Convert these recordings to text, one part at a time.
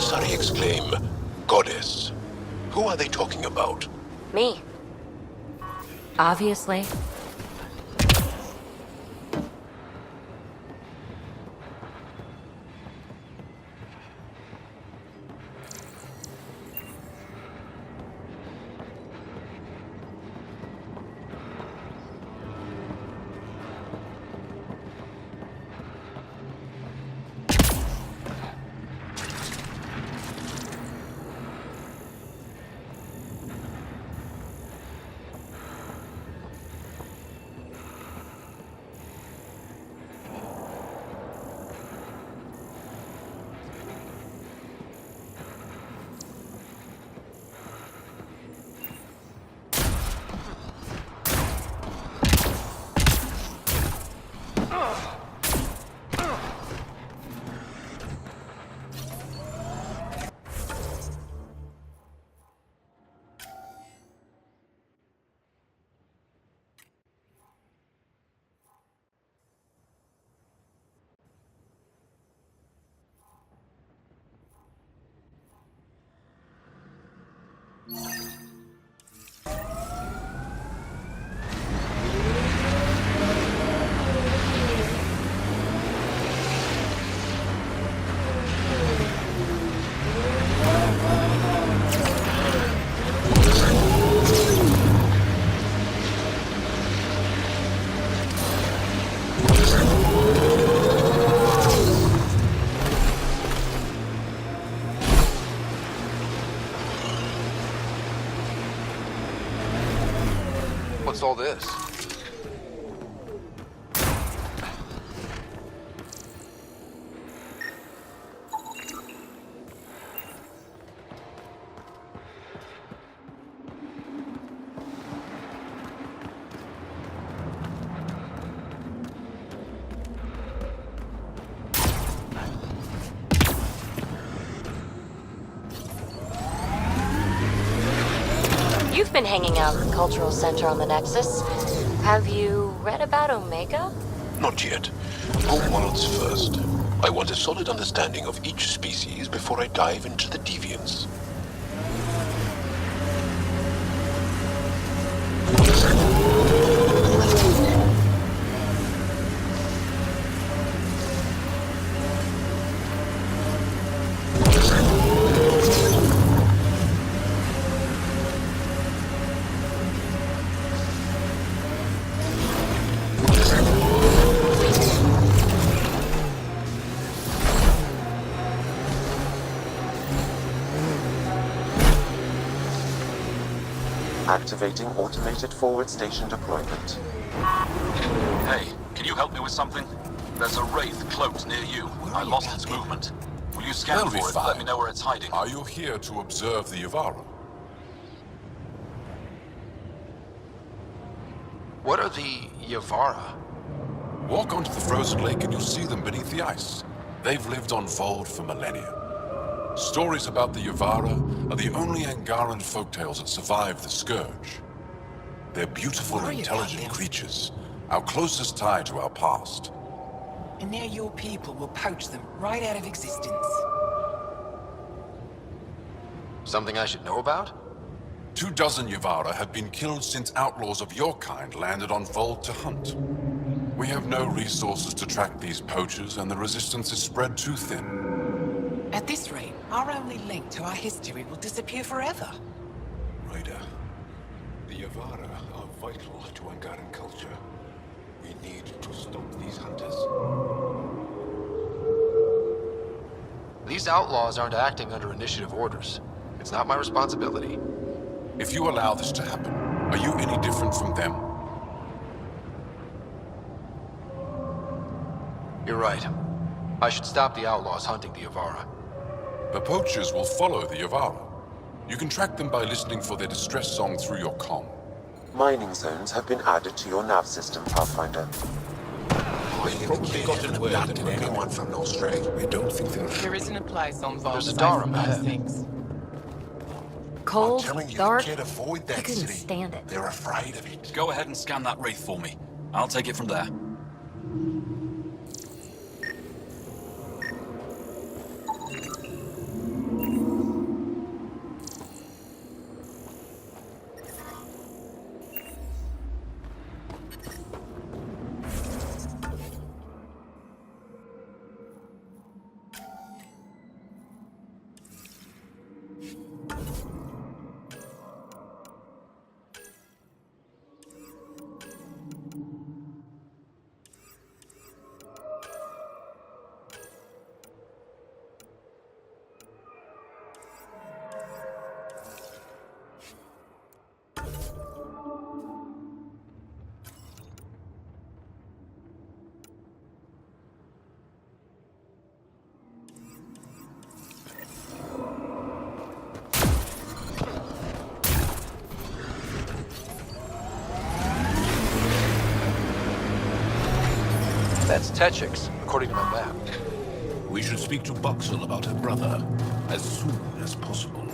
Emissary exclaim, "Goddess"? Who are they talking about? Me. Obviously. What's all this? You've been hanging out at the Cultural Center on the Nexus. Have you read about Omega? Not yet. Home worlds first. I want a solid understanding of each species before I dive into the deviants. Activating automated forward station deployment. Hey, can you help me with something? There's a wraith cloaked near you. I lost its movement. Will you scan That'll be for it? fine. Let me know where it's hiding. Are you here to observe the Yavara? What are the Yavara? Walk onto the frozen lake and you'll see them beneath the ice. They've lived on Veold for millennia. Stories about the Yavara are the only Angaran folktales that survive the Scourge. They're beautiful, intelligent creatures, our closest tie to our past. And now your people will poach them right out of existence. Something I should know about? 24 Yavara have been killed since outlaws of your kind landed on Veold to hunt. We have no resources to track these poachers, and the resistance is spread too thin. At this rate, our only link to our history will disappear forever. Ryder, the Yavara are vital to Angaran culture. We need to stop these hunters. These outlaws aren't acting under initiative orders. It's not my responsibility. If you allow this to happen, are you any different from them? You're right. I should stop the outlaws hunting the Yavara. The poachers will follow the Yavara. You can track them by listening for their distress song through your comm. Mining zones have been added to your nav system, Pathfinder. They've probably gotten word that anyone from Australia. I don't think they're... There isn't a place on Vault There's a safe Dara from those ahead. things. Cold, I'm telling you, dark, kid, avoid that I couldn't city. stand it. They're afraid of it. Go ahead and scan that wraith for me. I'll take it from there. That's Techix, according to my map. We should speak to Buxel about her brother as soon as possible.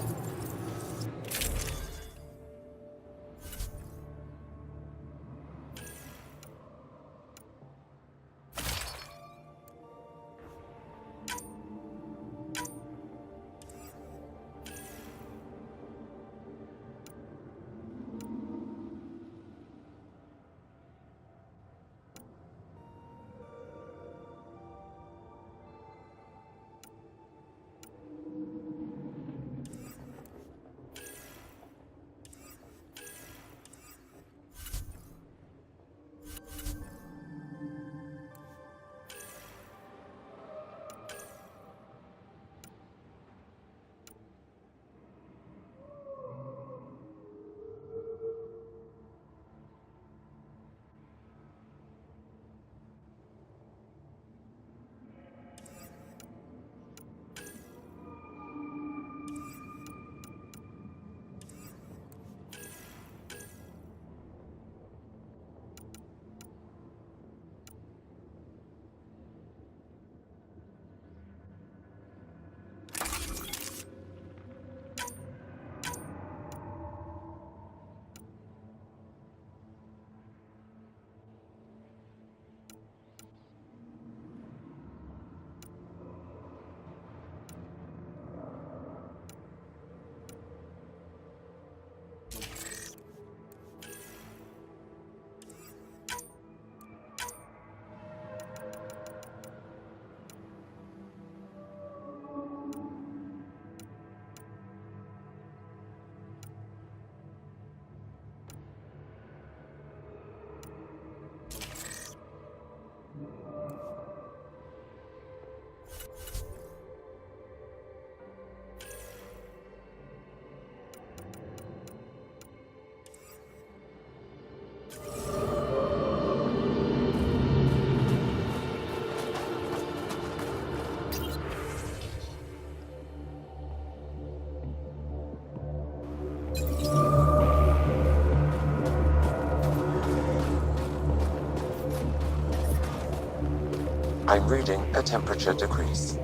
I'm reading a temperature decrease.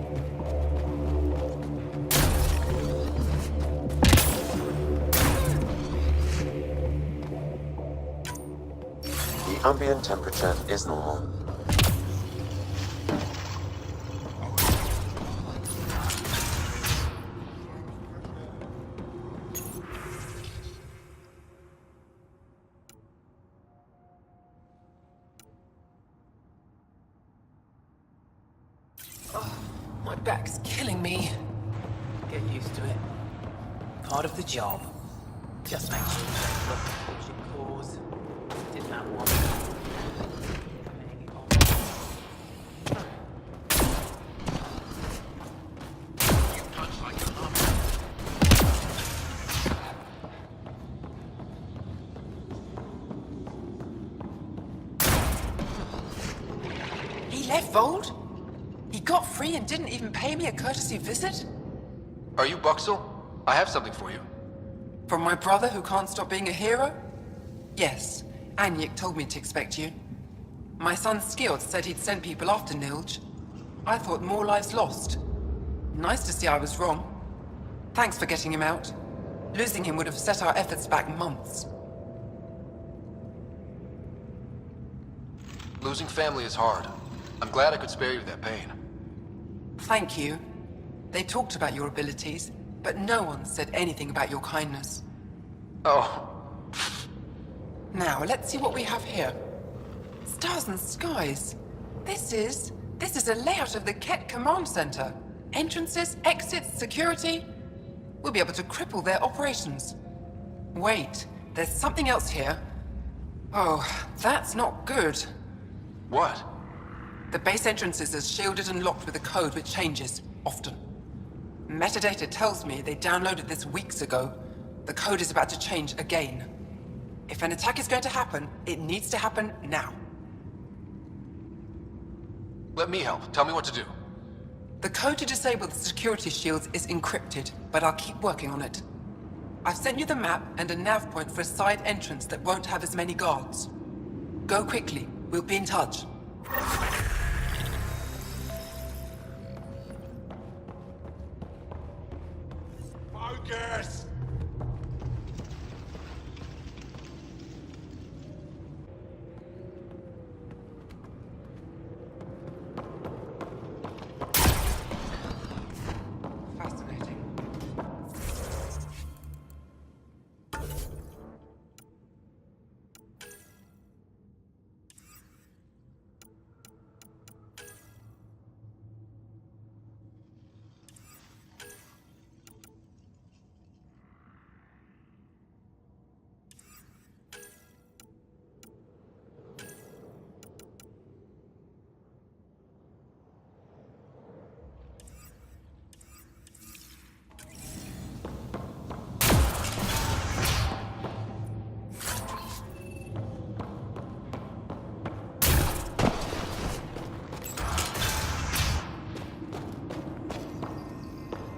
The ambient temperature is normal. My back's killing me. Get used to it. Part of the job. Just make sure you don't look at your cause. Did that one. He left Veold? He got free and didn't even pay me a courtesy visit? Are you Buxel? I have something for you. From my brother who can't stop being a hero? Yes, Anyik told me to expect you. My son Skjord said he'd sent people after Nilj. I thought more lives lost. Nice to see I was wrong. Thanks for getting him out. Losing him would have set our efforts back months. Losing family is hard. I'm glad I could spare you that pain. Thank you. They talked about your abilities, but no one said anything about your kindness. Oh, Now, let's see what we have here. Stars and skies. This is a layout of the Ket Command Center. Entrances, exits, security. We'll be able to cripple their operations. Wait, there's something else here. Oh, that's not good. what? The base entrance is shielded and locked with a code which changes, often. Metadata tells me they downloaded this weeks ago. The code is about to change again. If an attack is going to happen, it needs to happen now. Let me help. Tell me what to do. The code to disable the security shields is encrypted, but I'll keep working on it. I've sent you the map and a nav point for a side entrance that won't have as many guards. Go quickly. We'll be in touch. Lucas! Fascinating.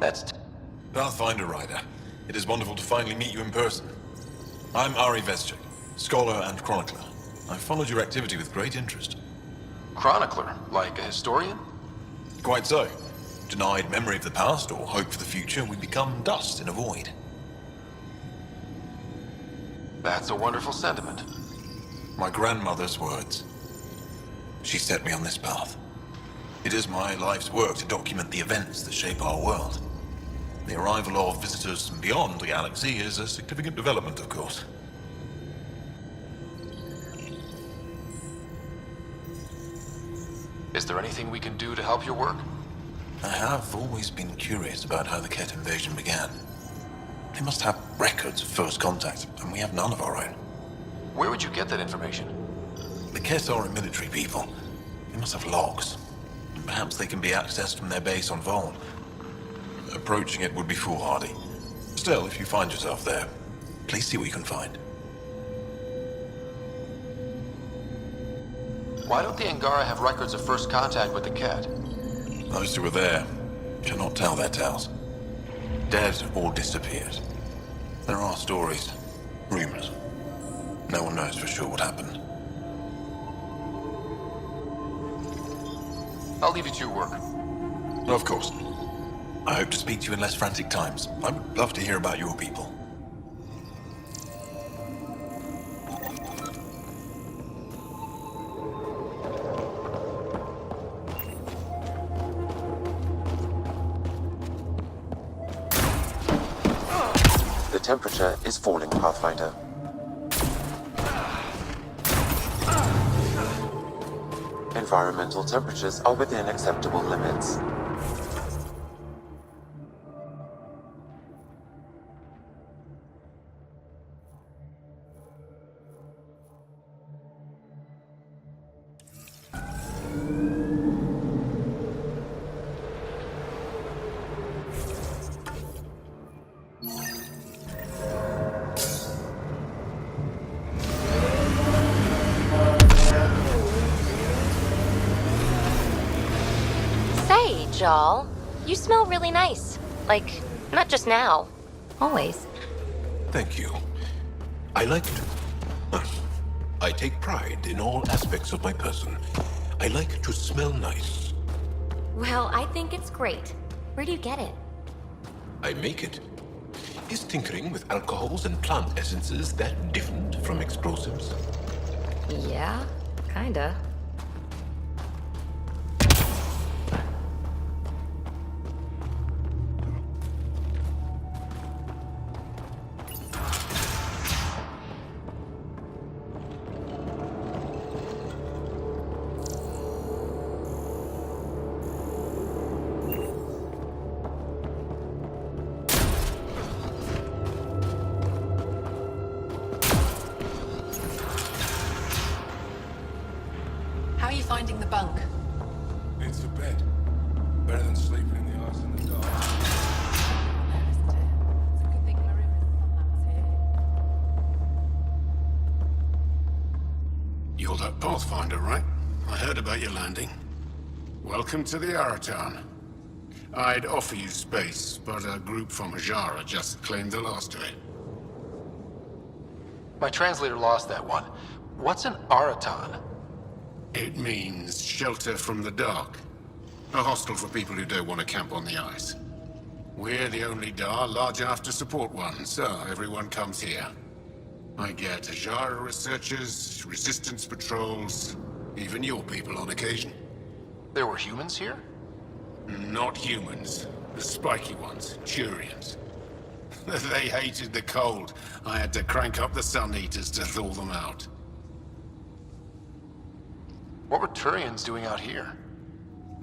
That's... Pathfinder Rider, it is wonderful to finally meet you in person. I'm Ari Vezchik, scholar and chronicler. I've followed your activity with great interest. Chronicler? Like a historian? Quite so. Denied memory of the past or hope for the future, we become dust in a void. That's a wonderful sentiment. My grandmother's words. She set me on this path. It is my life's work to document the events that shape our world. The arrival of visitors from beyond the galaxy is a significant development, of course. Is there anything we can do to help your work? I have always been curious about how the Ket invasion began. They must have records of first contact, and we have none of our own. Where would you get that information? The Ket are a military people. They must have logs. Perhaps they can be accessed from their base on Veold. Approaching it would be foolhardy. Still, if you find yourself there, please see what you can find. Why don't the Angara have records of first contact with the Ket? Those who were there cannot tell their tales. Dead or disappeared. There are stories, rumors. No one knows for sure what happened. I'll leave you to your work. Of course. I hope to speak to you in less frantic times. I would love to hear about your people. The temperature is falling, Pathfinder. Environmental temperatures are within acceptable limits. Say, Jal, you smell really nice. Like, not just now. Always. Thank you. I like to... I take pride in all aspects of my person. I like to smell nice. Well, I think it's great. Where do you get it? I make it. Is tinkering with alcohols and plant essences that different from explosives? Yeah, kinda. How are you finding the bunk? It's a bed. Better than sleeping in the ice in the dark. It's a good thing Marima's here. You're that Pathfinder, right? I heard about your landing. Welcome to the Araton. I'd offer you space, but a group from Ajara just claimed the last of it. My translator lost that one. What's an Araton? It means shelter from the dark. A hostel for people who don't want to camp on the ice. We're the only Dar large enough to support one, so everyone comes here. I get Ajara researchers, resistance patrols, even your people on occasion. There were humans here? Not humans. The spiky ones, Turians. They hated the cold. I had to crank up the Sun Eaters to thaw them out. What were Turians doing out here?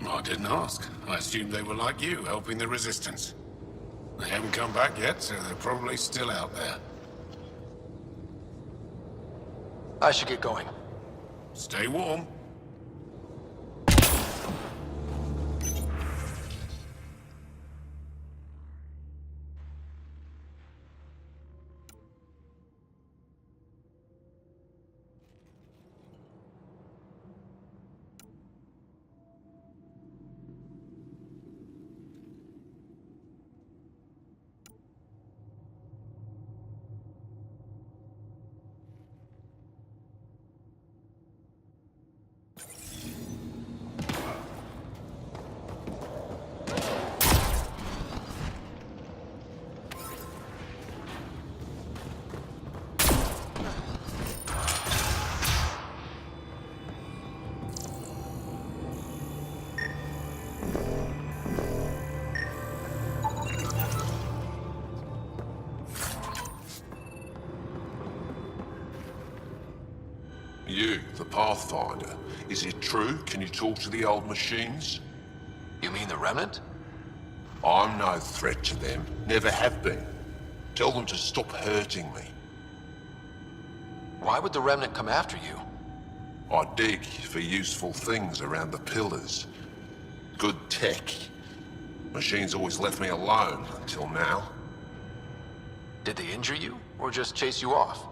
I didn't ask. I assumed they were like you, helping the Resistance. They haven't come back yet, so they're probably still out there. I should get going. Stay warm. You, the Pathfinder. Is it true? Can you talk to the old machines? You mean the Remnant? I'm no threat to them. Never have been. Tell them to stop hurting me. Why would the Remnant come after you? I dig for useful things around the pillars. Good tech. Machines always left me alone until now. Did they injure you, or just chase you off?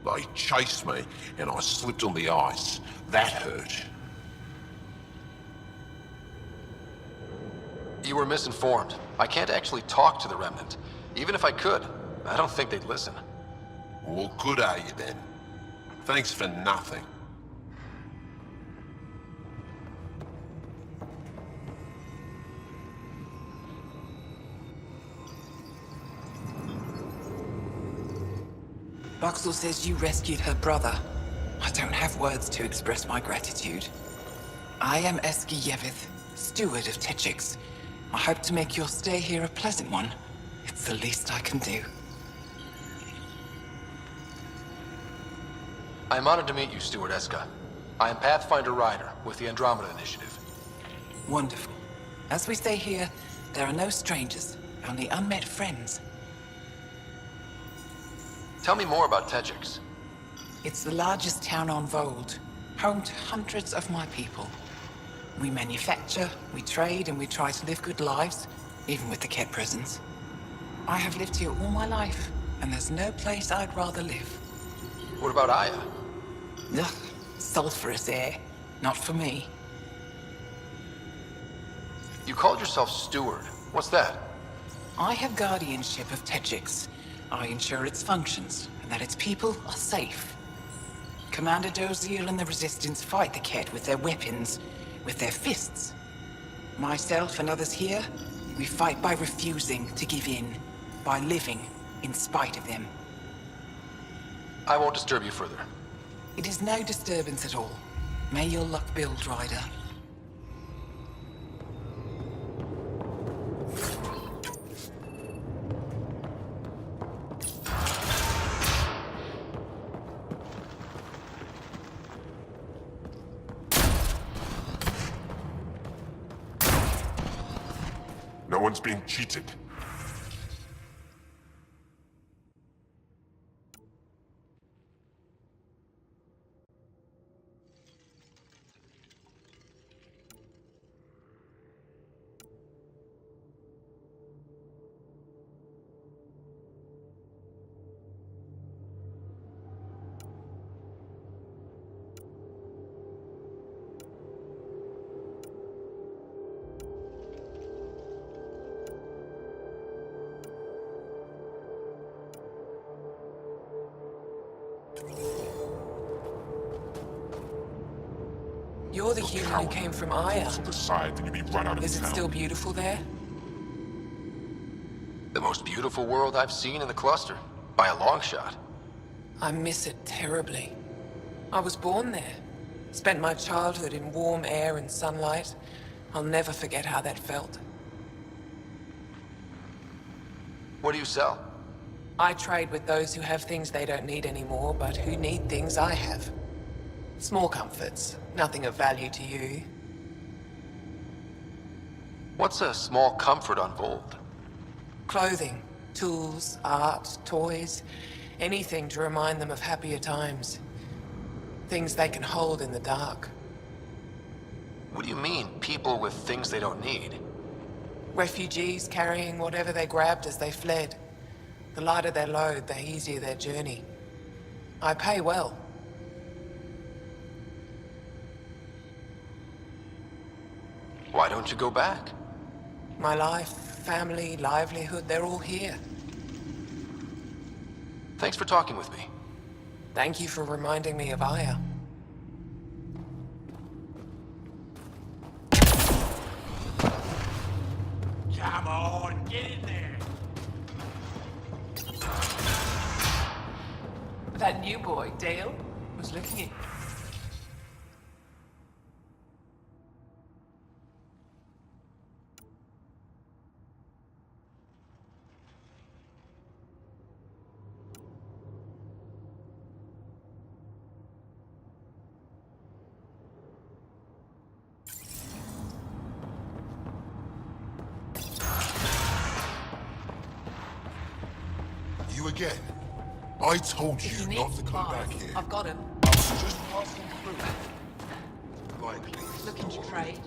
They chased me, and I slipped on the ice. That hurt. You were misinformed. I can't actually talk to the Remnant. Even if I could, I don't think they'd listen. Well, good are you then? Thanks for nothing. Boxel says you rescued her brother. I don't have words to express my gratitude. I am Eski Yevith, steward of Techix. I hope to make your stay here a pleasant one. It's the least I can do. I am honored to meet you, Steward Eska. I am Pathfinder Ryder with the Andromeda Initiative. Wonderful. As we say here, there are no strangers, only unmet friends. Tell me more about Techix. It's the largest town on Veold, home to hundreds of my people. We manufacture, we trade, and we try to live good lives, even with the Ket presence. I have lived here all my life, and there's no place I'd rather live. What about Aya? Ugh, sulfurous air. Not for me. You called yourself Steward. What's that? I have guardianship of Techix. I ensure its functions, and that its people are safe. Commander Doziel and the Resistance fight the Ket with their weapons, with their fists. Myself and others here, we fight by refusing to give in, by living in spite of them. I won't disturb you further. It is no disturbance at all. May your luck build, Ryder. No one's being cheated. You're the human who came from Aya. On the side, then you'd be run out of Is it town. still beautiful there? The most beautiful world I've seen in the cluster, by a long shot. I miss it terribly. I was born there. Spent my childhood in warm air and sunlight. I'll never forget how that felt. What do you sell? I trade with those who have things they don't need anymore, but who need things I have. Small comforts, nothing of value to you. What's a small comfort on Veold? Clothing, tools, art, toys, anything to remind them of happier times. Things they can hold in the dark. What do you mean, people with things they don't need? Refugees carrying whatever they grabbed as they fled. The lighter their load, the easier their journey. I pay well. Why don't you go back? My life, family, livelihood, they're all here. Thanks for talking with me. Thank you for reminding me of Aya. Come on, get in there. That new boy, Dale, was looking at you. You again? I told you, If you not need to come supplies, back here. I've got him. I was just passing through. Likely. Looking to trade.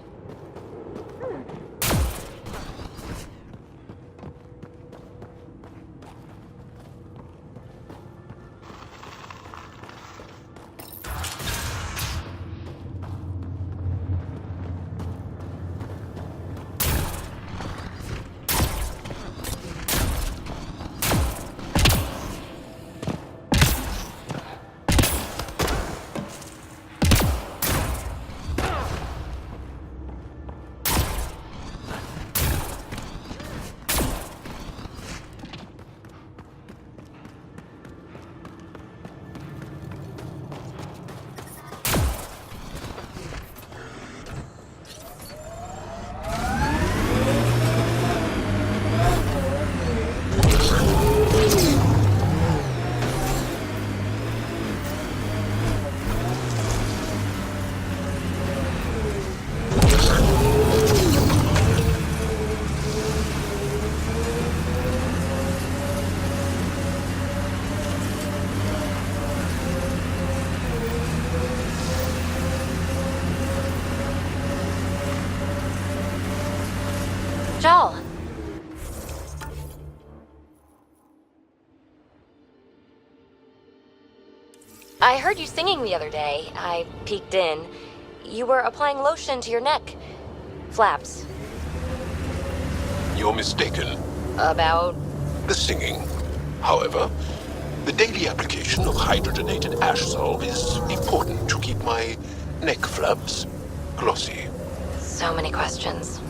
Joel. I heard you singing the other day. I peeked in. You were applying lotion to your neck. Flaps. You're mistaken. About... The singing. However, the daily application of hydrogenated ash salve is important to keep my neck flaps glossy. So many questions.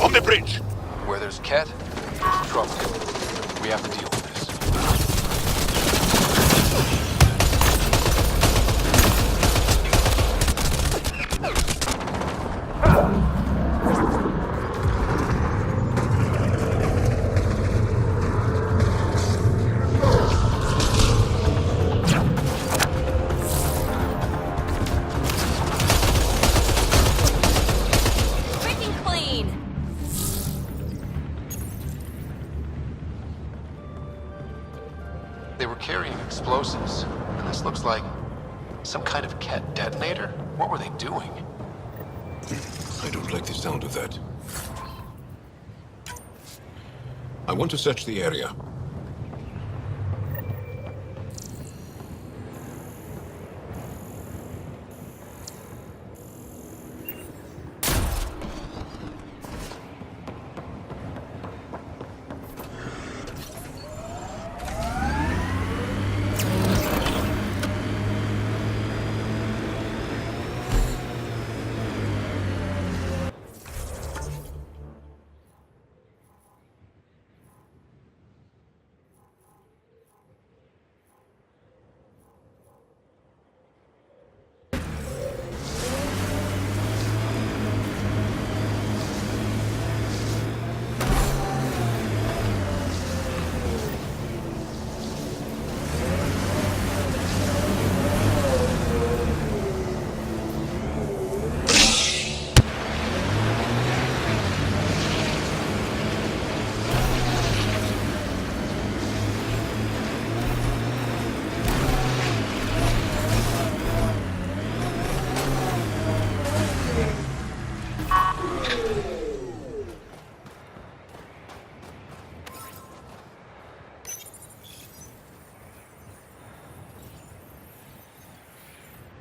On the bridge! Where there's Ket, there's trouble. We have to deal with this. explosives. And this looks like some kind of Ket detonator? What were they doing? I don't like the sound of that. I want to search the area.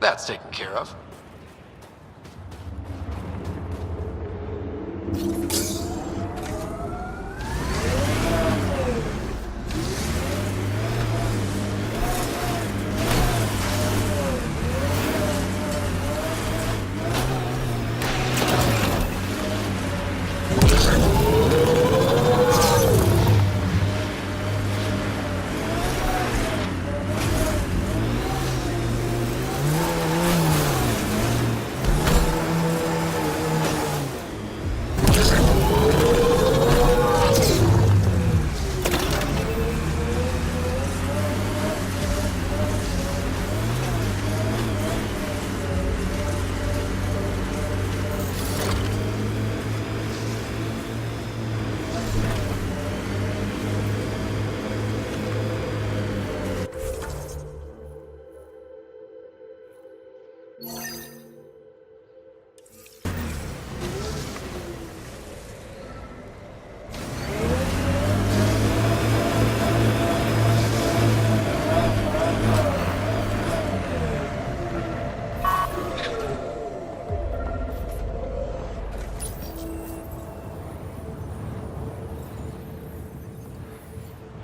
That's taken care of.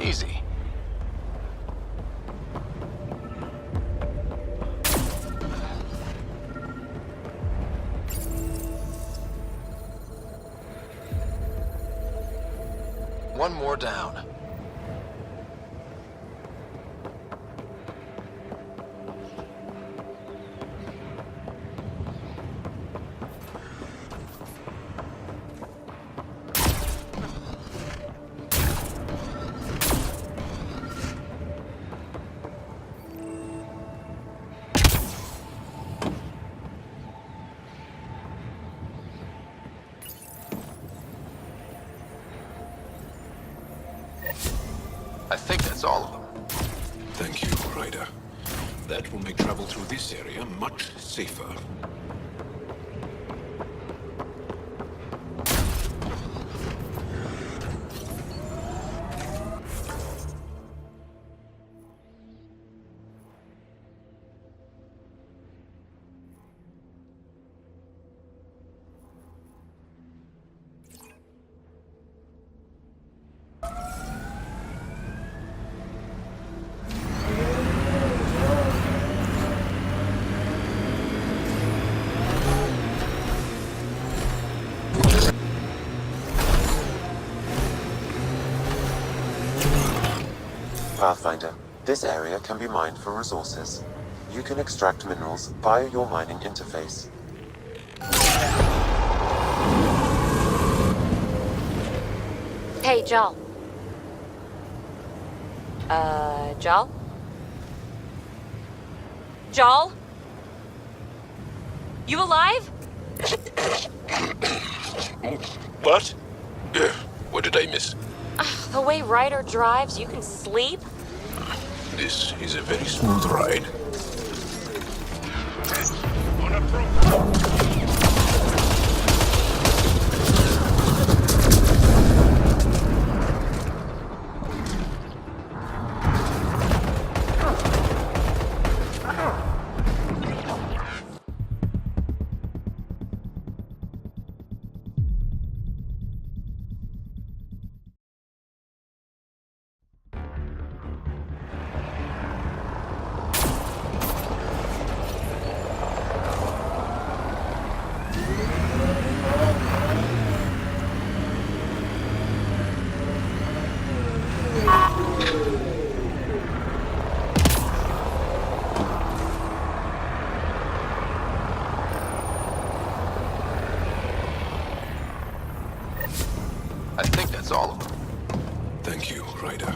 Easy. One more down. I think that's all of them. Thank you, Ryder. That will make travel through this area much safer. Pathfinder, this area can be mined for resources. You can extract minerals via your mining interface. Hey, Jal. Jal? Jal? You alive? What? What did I miss? The way Ryder drives, you can sleep? This is a very smooth ride. On approach. I think that's all of them. Thank you, Ryder.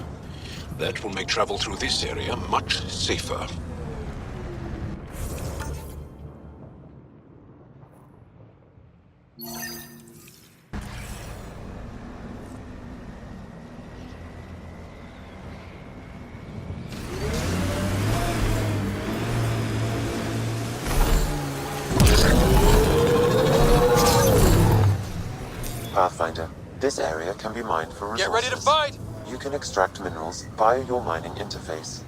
That will make travel through this area much safer. Pathfinder, this area can be mined for resources. Get ready to fight! You can extract minerals via your mining interface.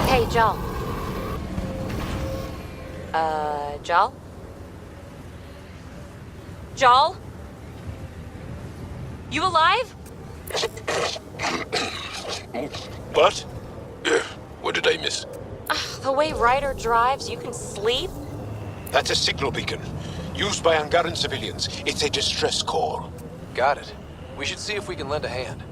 Hey, Jal. Jal? Jal? You alive? What? What did I miss? The way Ryder drives, you can sleep? That's a signal beacon. Used by Angaran civilians. It's a distress call. Got it. We should see if we can lend a hand.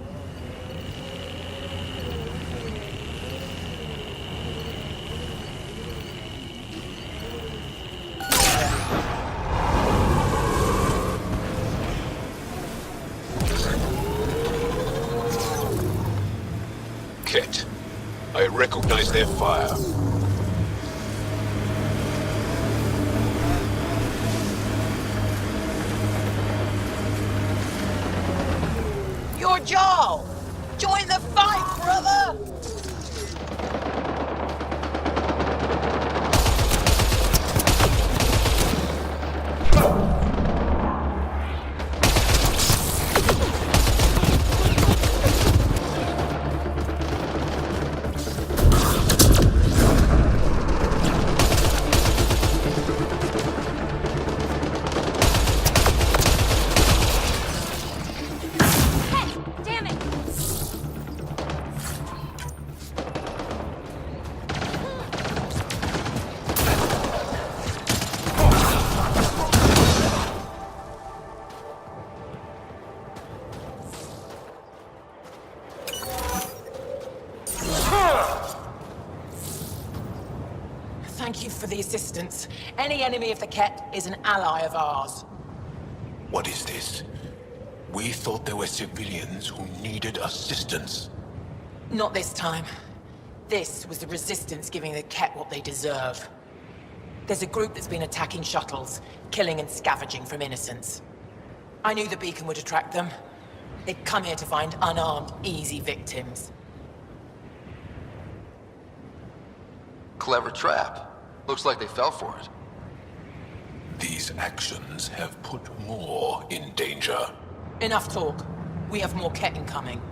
Ket. I recognize their fire. You're Jarl! Join the fight, brother! Damn it! Thank you for the assistance. Any enemy of the Ket is an ally of ours. What is this? We thought there were civilians who needed assistance. Not this time. This was the Resistance giving the Ket what they deserve. There's a group that's been attacking shuttles, killing and scavenging from innocents. I knew the beacon would attract them. They'd come here to find unarmed, easy victims. Clever trap. Looks like they fell for it. These actions have put more in danger. Enough talk. We have more Ket incoming.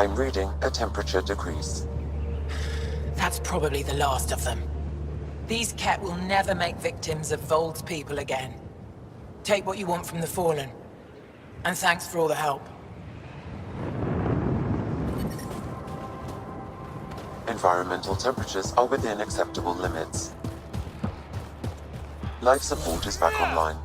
I'm reading a temperature decrease. That's probably the last of them. These Ket will never make victims of Veold's people again. Take what you want from the Fallen. And thanks for all the help. Environmental temperatures are within acceptable limits. Life support is back online.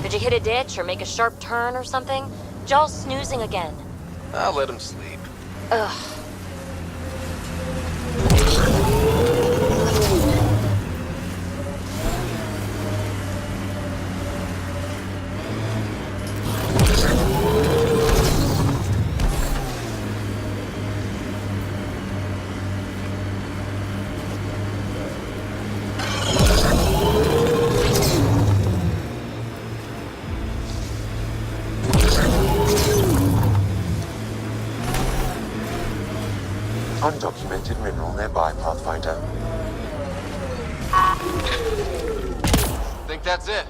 Did you hit a ditch or make a sharp turn or something? Jaw's snoozing again. I'll let him sleep. Ugh. Undocumented mineral nearby, Pathfinder. Think that's it?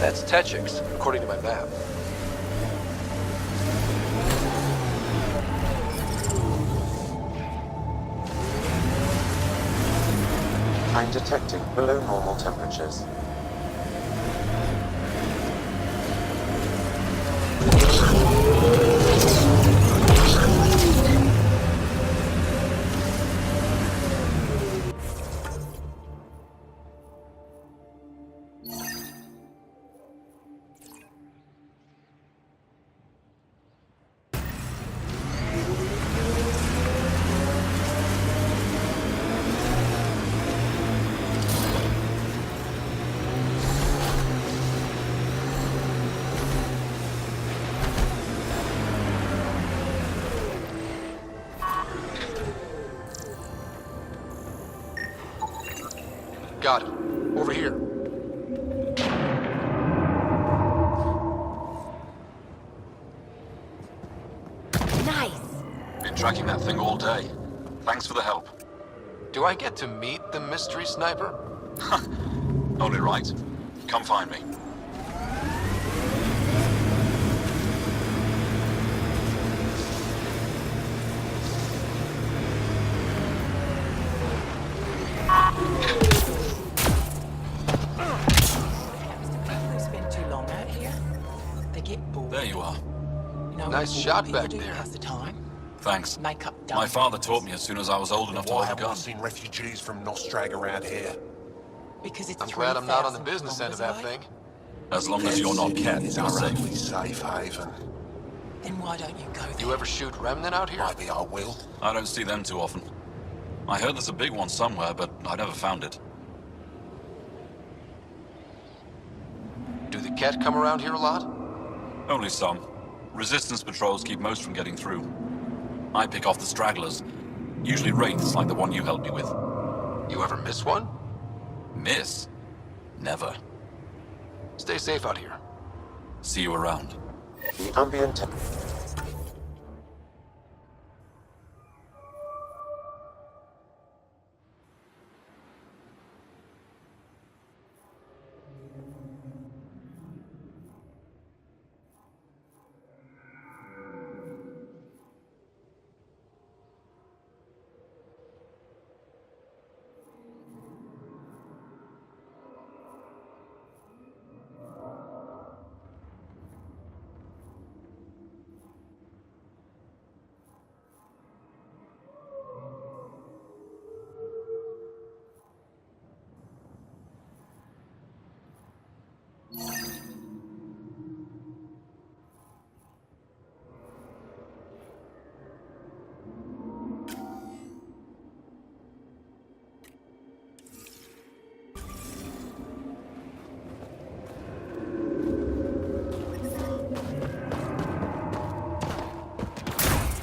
That's Techix, according to my map. I'm detecting below normal temperatures. Got it. Over here. Nice. Been tracking that thing all day. Thanks for the help. Do I get to meet the mystery sniper? Only right. Come find me. They spend too long out here. They get bored. There you are. You know, Nice what shot people back do there. half the time. Thanks. Make up My dumb father things. taught me as soon as I was old enough to Why hold a haven't I gun. seen refugees from Nostrag around here? Because it's I'm glad I'm not on the 3,000 business end of that kilometers away. thing. As long as you're not Ket, It's you're a safe. relatively safe haven. Then why don't you go there? You ever shoot Remnant out here? Maybe I will. I don't see them too often. I heard there's a big one somewhere, but I never found it. Do the Ket come around here a lot? Only some. Resistance patrols keep most from getting through. I pick off the stragglers. Usually wraiths like the one you helped me with. You ever miss one? Miss? Never. Stay safe out here. See you around. The ambient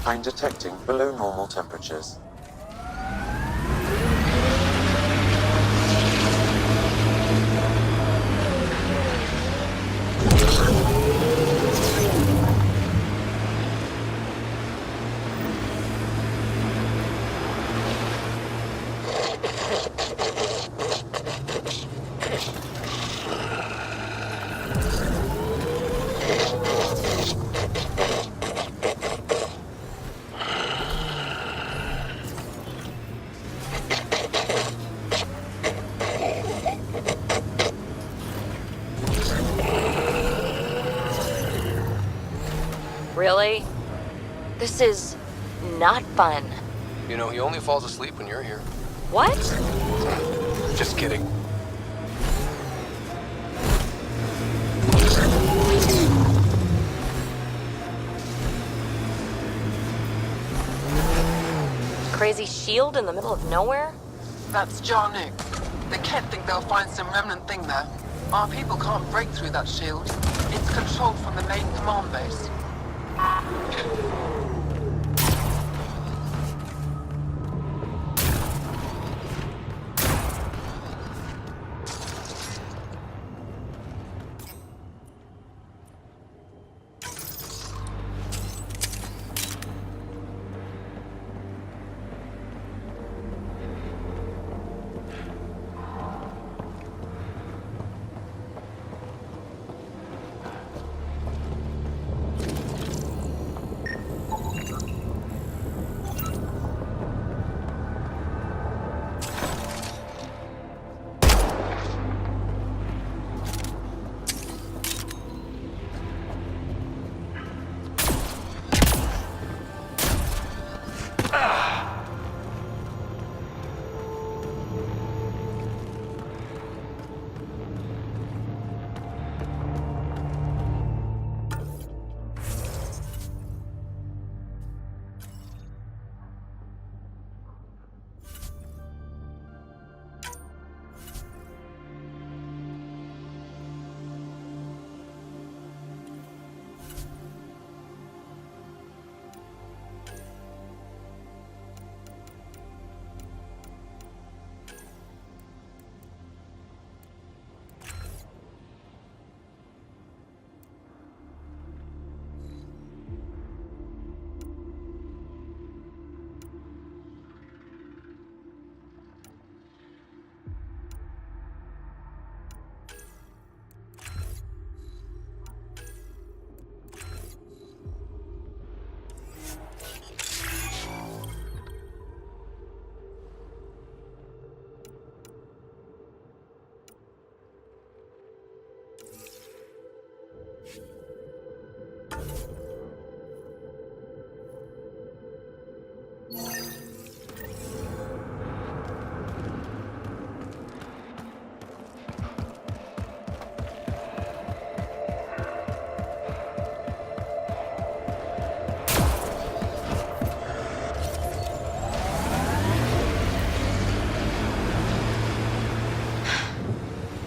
I'm detecting below normal temperatures. Really? This is not fun. You know, he only falls asleep when you're here. What? Just kidding. Crazy shield in the middle of nowhere? That's Jarnook. The Ket think they'll find some remnant thing there. Our people can't break through that shield. It's controlled from the main command base.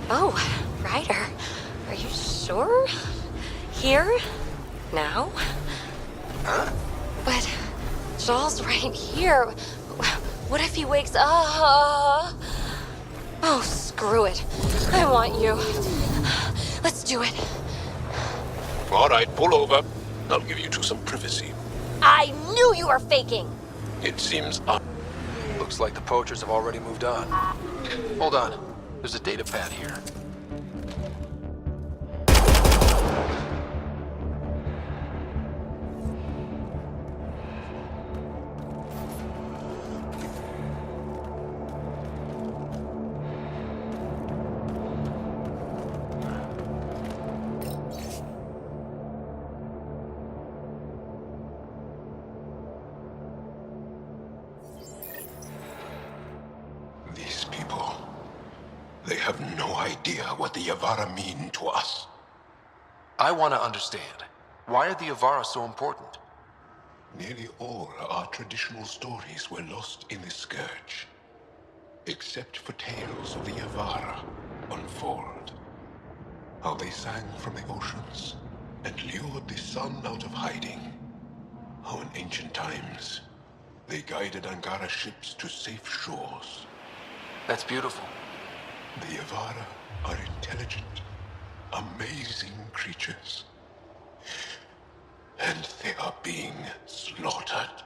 Oh, Ryder. Are you sure? Here? Now? Huh? But Joel's right here. What if he wakes up? Oh, screw it. I want you. Let's do it. All right, pull over. I'll give you two some privacy. I knew you were faking! It seems Looks like the poachers have already moved on. Hold on. There's a data pad here. These people. They have no idea what the Yavara mean to us. I want to understand. Why are the Yavara so important? Nearly all our traditional stories were lost in the Scourge. Except for tales of the Yavara unfold. How they sang from the oceans and lured the sun out of hiding. How in ancient times they guided Angara ships to safe shores. That's beautiful. The Yavara are intelligent, amazing creatures. And they are being slaughtered.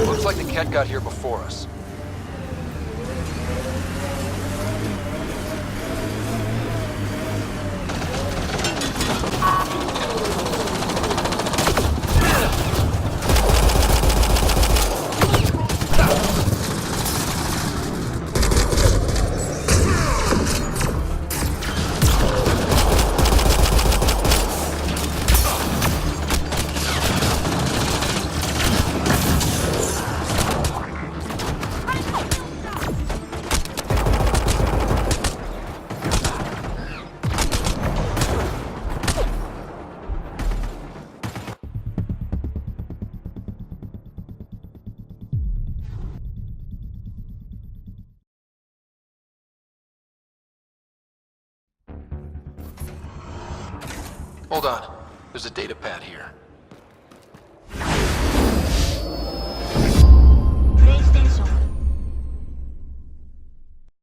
Looks like the Ket got here before us. Hold on. There's a data pad here.